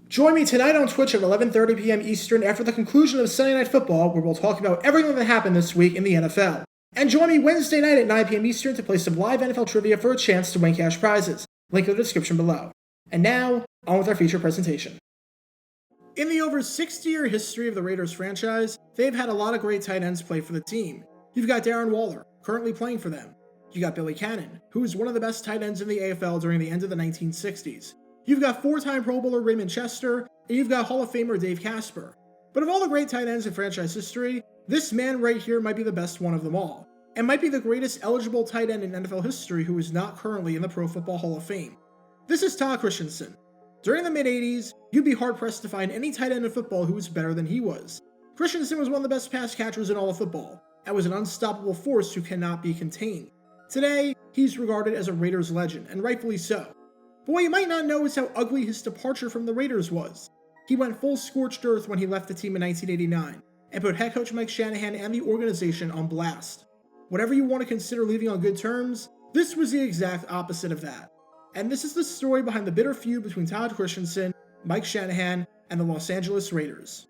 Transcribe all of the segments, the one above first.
Join me tonight on Twitch at 11:30 p.m. Eastern after the conclusion of Sunday Night Football, where we'll talk about everything that happened this week in the NFL. And join me Wednesday night at 9 p.m. Eastern to play some live NFL trivia for a chance to win cash prizes. Link in the description below. And now, on with our feature presentation. In the over 60-year history of the Raiders franchise, they've had a lot of great tight ends play for the team. You've got Darren Waller, currently playing for them. You got Billy Cannon, who was one of the best tight ends in the AFL during the end of the 1960s. You've got four-time Pro Bowler Raymond Chester, and you've got Hall of Famer Dave Casper. But of all the great tight ends in franchise history, this man right here might be the best one of them all, and might be the greatest eligible tight end in NFL history who is not currently in the Pro Football Hall of Fame. This is Todd Christensen. During the mid-80s, you'd be hard-pressed to find any tight end in football who was better than he was. Christensen was one of the best pass catchers in all of football, and was an unstoppable force who cannot be contained. Today, he's regarded as a Raiders legend, and rightfully so. But what you might not know is how ugly his departure from the Raiders was. He went full scorched earth when he left the team in 1989, and put head coach Mike Shanahan and the organization on blast. Whatever you want to consider leaving on good terms, this was the exact opposite of that. And this is the story behind the bitter feud between Todd Christensen, Mike Shanahan, and the Los Angeles Raiders.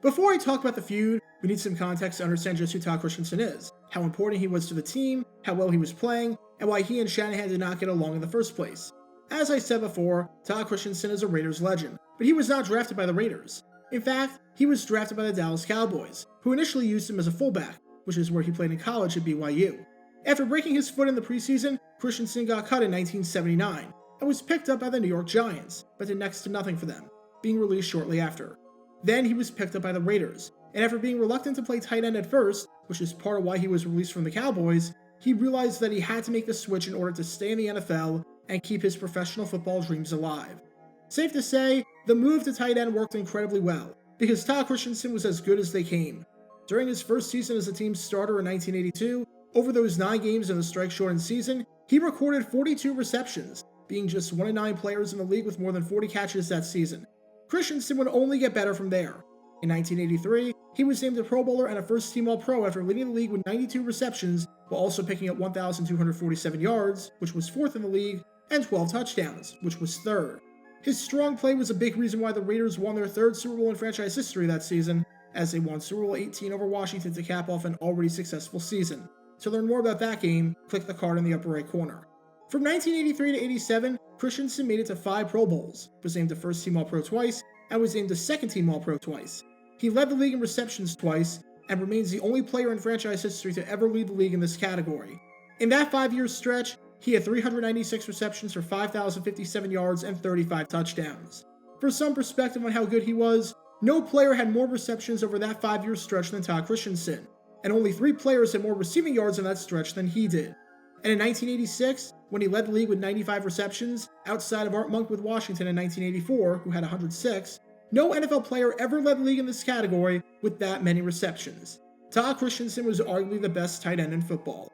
Before I talk about the feud, we need some context to understand just who Todd Christensen is, how important he was to the team, how well he was playing, and why he and Shanahan did not get along in the first place. As I said before, Todd Christensen is a Raiders legend, but he was not drafted by the Raiders. In fact, he was drafted by the Dallas Cowboys, who initially used him as a fullback, which is where he played in college at BYU. After breaking his foot in the preseason, Christensen got cut in 1979, and was picked up by the New York Giants, but did next to nothing for them, being released shortly after. Then he was picked up by the Raiders, and after being reluctant to play tight end at first, which is part of why he was released from the Cowboys, he realized that he had to make the switch in order to stay in the NFL and keep his professional football dreams alive. Safe to say, the move to tight end worked incredibly well, because Todd Christensen was as good as they came. During his first season as the team's starter in 1982, over those 9 games in the strike-shortened season, he recorded 42 receptions, being just one of 9 players in the league with more than 40 catches that season. Christensen would only get better from there. In 1983, he was named a Pro Bowler and a first-team All-Pro after leading the league with 92 receptions, while also picking up 1,247 yards, which was 4th in the league, and 12 touchdowns, which was 3rd. His strong play was a big reason why the Raiders won their 3rd Super Bowl in franchise history that season, as they won Super Bowl 18 over Washington to cap off an already successful season. To learn more about that game, click the card in the upper right corner. From 1983 to 87, Christensen made it to 5 Pro Bowls, was named a first-team All-Pro twice, and was named a second-team All-Pro twice. He led the league in receptions twice, and remains the only player in franchise history to ever lead the league in this category. In that 5-year stretch, he had 396 receptions for 5,057 yards and 35 touchdowns. For some perspective on how good he was, no player had more receptions over that 5-year stretch than Todd Christensen, and only 3 players had more receiving yards in that stretch than he did. And in 1986, when he led the league with 95 receptions, outside of Art Monk with Washington in 1984, who had 106, no NFL player ever led the league in this category with that many receptions. Todd Christensen was arguably the best tight end in football.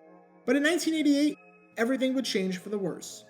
But in 1988, everything would change for the worse.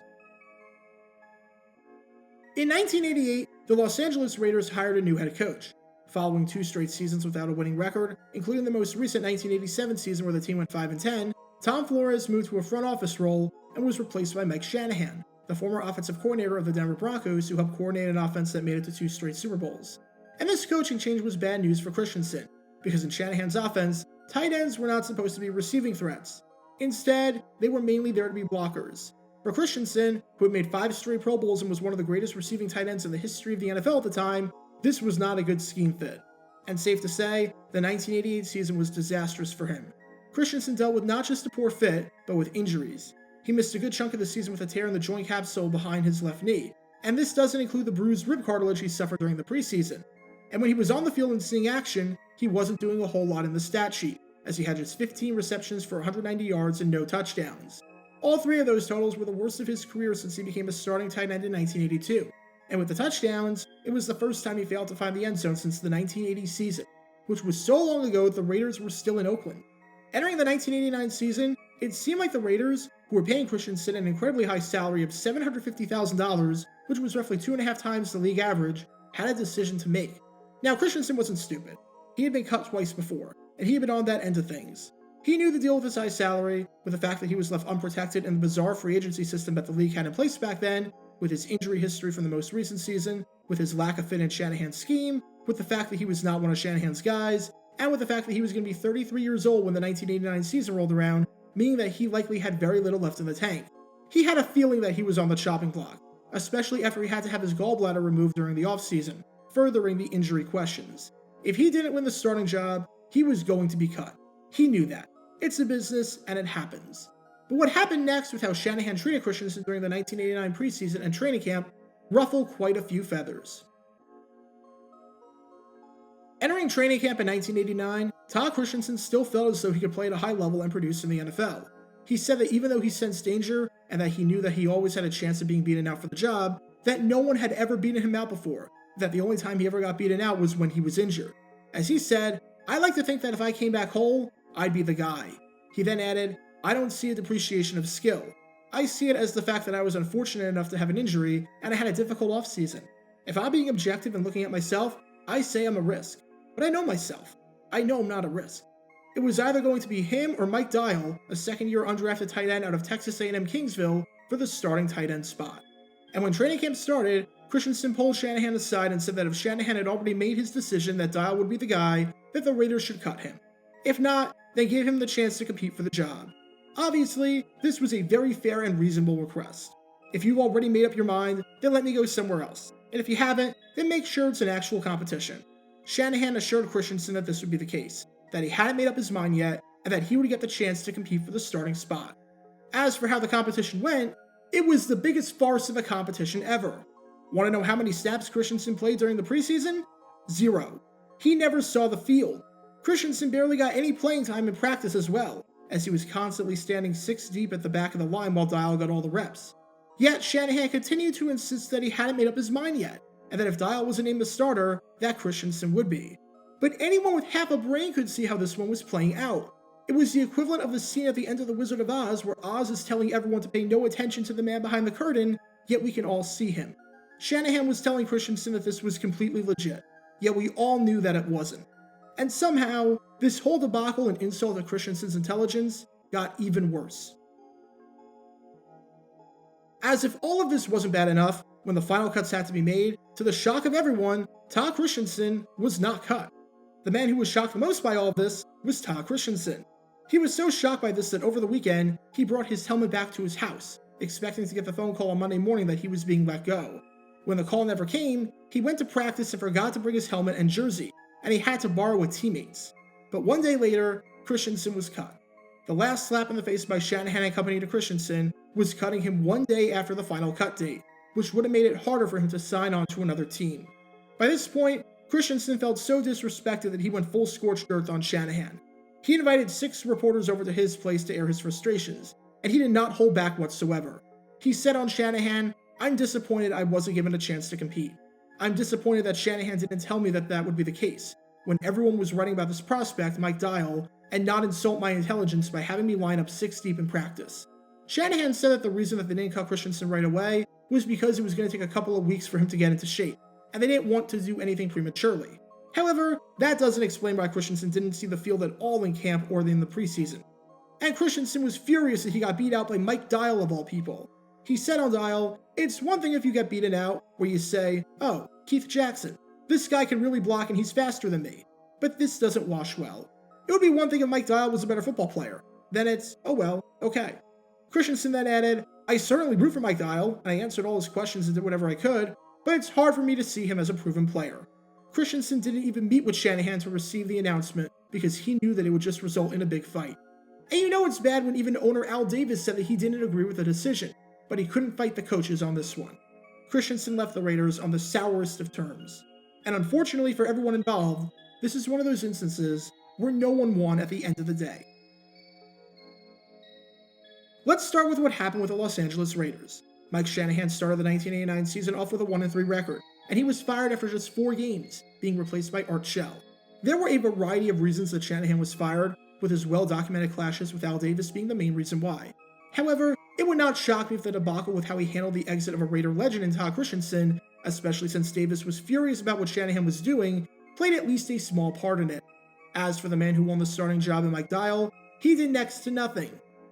In 1988, the Los Angeles Raiders hired a new head coach. Following 2 straight seasons without a winning record, including the most recent 1987 season where the team went 5-10, Tom Flores moved to a front office role and was replaced by Mike Shanahan, the former offensive coordinator of the Denver Broncos who helped coordinate an offense that made it to 2 straight Super Bowls. And this coaching change was bad news for Christensen, because in Shanahan's offense, tight ends were not supposed to be receiving threats. Instead, they were mainly there to be blockers. For Christensen, who had made 5 straight Pro Bowls and was one of the greatest receiving tight ends in the history of the NFL at the time, this was not a good scheme fit. And safe to say, the 1988 season was disastrous for him. Christensen dealt with not just a poor fit, but with injuries. He missed a good chunk of the season with a tear in the joint capsule behind his left knee, and this doesn't include the bruised rib cartilage he suffered during the preseason. And when he was on the field and seeing action, he wasn't doing a whole lot in the stat sheet, as he had just 15 receptions for 190 yards and no touchdowns. All 3 of those totals were the worst of his career since he became a starting tight end in 1982. And with the touchdowns, it was the first time he failed to find the end zone since the 1980 season, which was so long ago that the Raiders were still in Oakland. Entering the 1989 season, it seemed like the Raiders, who were paying Christensen an incredibly high salary of $750,000, which was roughly 2.5 times the league average, had a decision to make. Now, Christensen wasn't stupid. He had been cut twice before, and he had been on that end of things. He knew the deal with his high salary, with the fact that he was left unprotected in the bizarre free agency system that the league had in place back then, with his injury history from the most recent season, with his lack of fit in Shanahan's scheme, with the fact that he was not one of Shanahan's guys, and with the fact that he was going to be 33 years old when the 1989 season rolled around, meaning that he likely had very little left in the tank. He had a feeling that he was on the chopping block, especially after he had to have his gallbladder removed during the offseason, furthering the injury questions. If he didn't win the starting job, he was going to be cut. He knew that. It's a business, and it happens. But what happened next with how Shanahan treated Christensen during the 1989 preseason and training camp ruffled quite a few feathers. Entering training camp in 1989, Todd Christensen still felt as though he could play at a high level and produce in the NFL. He said that even though he sensed danger and that he knew that he always had a chance of being beaten out for the job, that no one had ever beaten him out before, that the only time he ever got beaten out was when he was injured. As he said, "I like to think that if I came back whole, I'd be the guy." He then added, "I don't see a depreciation of skill. I see it as the fact that I was unfortunate enough to have an injury and I had a difficult offseason. If I'm being objective and looking at myself, I say I'm a risk. But I know myself. I know I'm not a risk." It was either going to be him or Mike Dyal, a second-year undrafted tight end out of Texas A&M Kingsville, for the starting tight end spot. And when training camp started, Christensen pulled Shanahan aside and said that if Shanahan had already made his decision that Dyal would be the guy, that the Raiders should cut him. If not, then give him the chance to compete for the job. Obviously, this was a very fair and reasonable request. If you've already made up your mind, then let me go somewhere else. And if you haven't, then make sure it's an actual competition. Shanahan assured Christensen that this would be the case, that he hadn't made up his mind yet, and that he would get the chance to compete for the starting spot. As for how the competition went, it was the biggest farce of a competition ever. Want to know how many snaps Christensen played during the preseason? 0. He never saw the field. Christensen barely got any playing time in practice as well, as he was constantly standing 6 deep at the back of the line while Dyal got all the reps. Yet Shanahan continued to insist that he hadn't made up his mind yet, and that if Dyal wasn't named the starter, that Christensen would be. But anyone with half a brain could see how this one was playing out. It was the equivalent of the scene at the end of The Wizard of Oz where Oz is telling everyone to pay no attention to the man behind the curtain, yet we can all see him. Shanahan was telling Christensen that this was completely legit, yet we all knew that it wasn't. And somehow, this whole debacle and insult to Christensen's intelligence got even worse. As if all of this wasn't bad enough, when the final cuts had to be made, to the shock of everyone, Todd Christensen was not cut. The man who was shocked the most by all of this was Todd Christensen. He was so shocked by this that over the weekend, he brought his helmet back to his house, expecting to get the phone call on Monday morning that he was being let go. When the call never came, he went to practice and forgot to bring his helmet and jersey, and he had to borrow with teammates. But one day later, Christensen was cut. The last slap in the face by Shanahan and company to Christensen was cutting him one day after the final cut date, which would have made it harder for him to sign on to another team. By this point, Christensen felt so disrespected that he went full scorched earth on Shanahan. He invited 6 reporters over to his place to air his frustrations, and he did not hold back whatsoever. He said on Shanahan, "I'm disappointed I wasn't given a chance to compete. I'm disappointed that Shanahan didn't tell me that that would be the case, when everyone was writing about this prospect, Mike Dyal, and not insult my intelligence by having me line up 6 deep in practice." Shanahan said that the reason that they didn't cut Christensen right away was because it was going to take a couple of weeks for him to get into shape, and they didn't want to do anything prematurely. However, that doesn't explain why Christensen didn't see the field at all in camp or in the preseason. And Christensen was furious that he got beat out by Mike Dyal of all people. He said on Dyal, "It's one thing if you get beaten out, where you say, 'Oh, Keith Jackson, this guy can really block and he's faster than me,' but this doesn't wash well. It would be one thing if Mike Dyal was a better football player. Then it's, oh well, okay." Christensen then added, "I certainly root for Mike Dyal, and I answered all his questions and did whatever I could, but it's hard for me to see him as a proven player." Christensen didn't even meet with Shanahan to receive the announcement because he knew that it would just result in a big fight. And you know it's bad when even owner Al Davis said that he didn't agree with the decision, but he couldn't fight the coaches on this one. Christensen left the Raiders on the sourest of terms. And unfortunately for everyone involved, this is one of those instances where no one won at the end of the day. Let's start with what happened with the Los Angeles Raiders. Mike Shanahan started the 1989 season off with a 1-3 record, and he was fired after just 4 games, being replaced by Art Shell. There were a variety of reasons that Shanahan was fired, with his well-documented clashes with Al Davis being the main reason why. However, it would not shock me if the debacle with how he handled the exit of a Raider legend in Todd Christensen, especially since Davis was furious about what Shanahan was doing, played at least a small part in it. As for the man who won the starting job in Mike Dyal, he did next to nothing.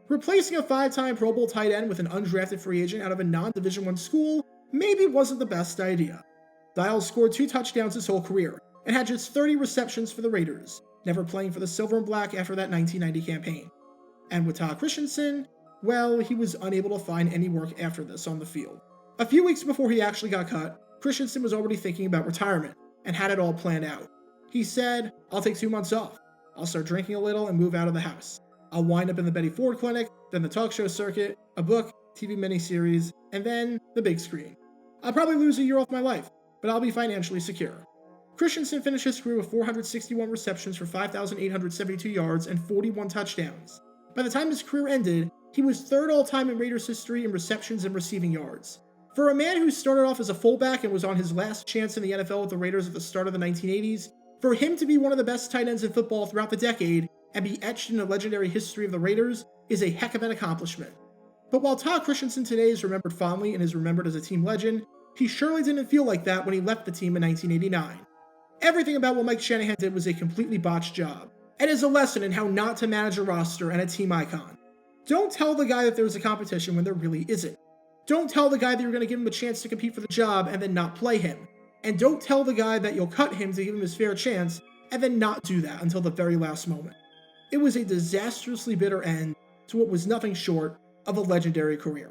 Replacing a 5-time Pro Bowl tight end with an undrafted free agent out of a non-Division I school maybe wasn't the best idea. Dyal scored 2 touchdowns his whole career and had just 30 receptions for the Raiders, never playing for the Silver and Black after that 1990 campaign. And with Todd Christensen, well, he was unable to find any work after this on the field. A few weeks before he actually got cut, Christensen was already thinking about retirement and had it all planned out. He said, "I'll take 2 months off. I'll start drinking a little and move out of the house. I'll wind up in the Betty Ford Clinic, then the talk show circuit, a book, TV miniseries, and then the big screen. I'll probably lose a year off my life, but I'll be financially secure." Christensen finished his career with 461 receptions for 5,872 yards and 41 touchdowns. By the time his career ended, he was third all-time in Raiders history in receptions and receiving yards. For a man who started off as a fullback and was on his last chance in the NFL with the Raiders at the start of the 1980s, for him to be one of the best tight ends in football throughout the decade and be etched in the legendary history of the Raiders is a heck of an accomplishment. But while Todd Christensen today is remembered fondly and is remembered as a team legend, he surely didn't feel like that when he left the team in 1989. Everything about what Mike Shanahan did was a completely botched job, and is a lesson in how not to manage a roster and a team icon. Don't tell the guy that there's a competition when there really isn't. Don't tell the guy that you're going to give him a chance to compete for the job and then not play him. And don't tell the guy that you'll cut him to give him his fair chance and then not do that until the very last moment. It was a disastrously bitter end to what was nothing short of a legendary career.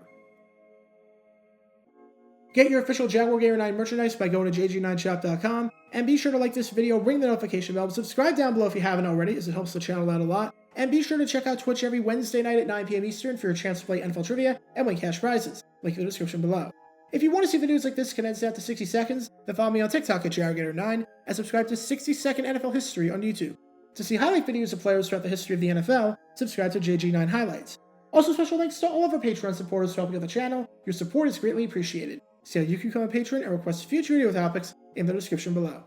Get your official Jaguar Gamer 9 merchandise by going to jg9shop.com, and be sure to like this video, ring the notification bell, subscribe down below if you haven't already, as it helps the channel out a lot, and be sure to check out Twitch every Wednesday night at 9 p.m. Eastern for your chance to play NFL Trivia and win cash prizes. Link in the description below. If you want to see videos like this condensed down to 60 seconds, then follow me on TikTok at JaguarGator9 and subscribe to 60-second NFL History on YouTube. To see highlight videos of players throughout the history of the NFL, subscribe to JG9 Highlights. Also, special thanks to all of our Patreon supporters for helping out the channel. Your support is greatly appreciated. See how you can become a patron and request future video topics in the description below.